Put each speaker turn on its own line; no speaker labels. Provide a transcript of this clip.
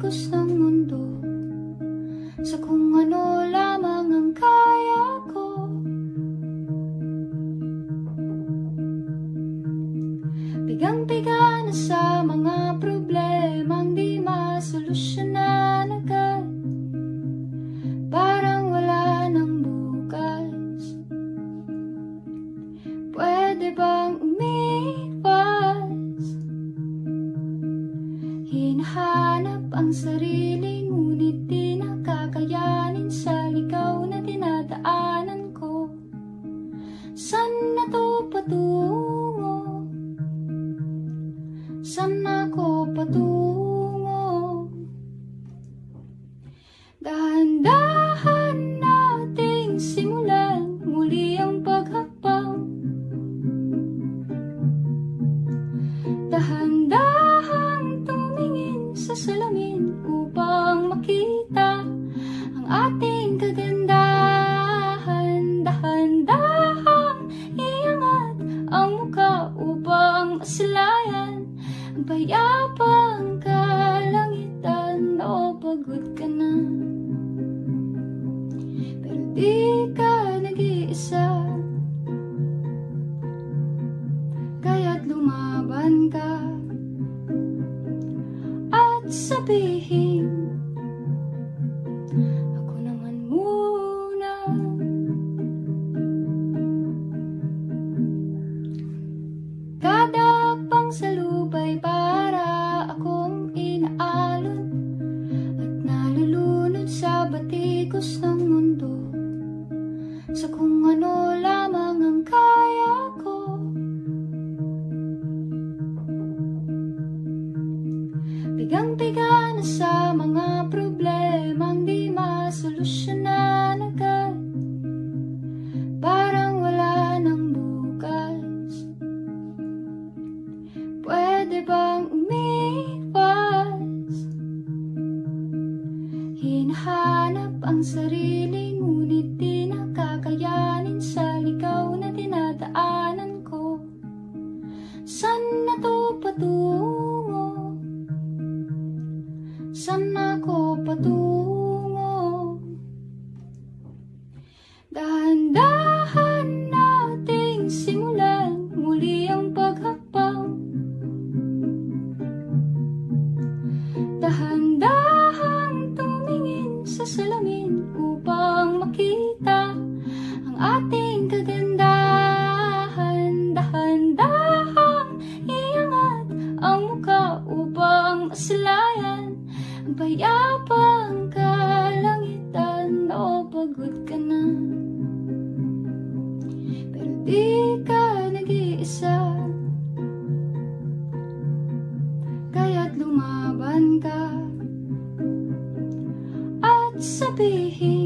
batikos ng mundo, sa kung ano lamang ang kaya ko. Bigang-biga na sa mga problemang di masolusyonan agad, parang wala nang bukas. Pwede bang umiwas? Hinahanap ang sarili, ngunit di nakakayanin sa ligaw na dinadaanan ko. Saan na to patungo? Saan ako patungo? Dahan-dahan nating simulan muli ang paghakbang. Dahan-dahan tumingin sa salamin upang makita ang ating kagandahan. Dahan-dahan iangat ang muka upang masilayan ang payapang kalangitan. O pagod ka na, pero di ka nag-iisa, kaya't lumaban ka at sabihin, ako naman muna. Kada pangsalubay para akong inaalon at nalulunod sa batikos ng mundo, sa kung ano lamang ang kaya ko. Bigang-biga na sa mga problemang di masolusyonan agad, parang wala nang bukas. Pwede bang umiwas? Hinahanap ang sarili, ngunit di nakakayanin sa ligaw na dinadaanan ko. Saan na to patungo? Saan ako patungo? Dahan-dahan nating simulan muli ang paghakbang. Dahan-dahan tumingin sa salamin upang makita ang ating kagandahan. Dahan-dahan iangat ang muka upang masilayan ang payapang kalangitan. O pagod ka na, pero di ka nag-iisa, kaya't lumaban ka at sabihin,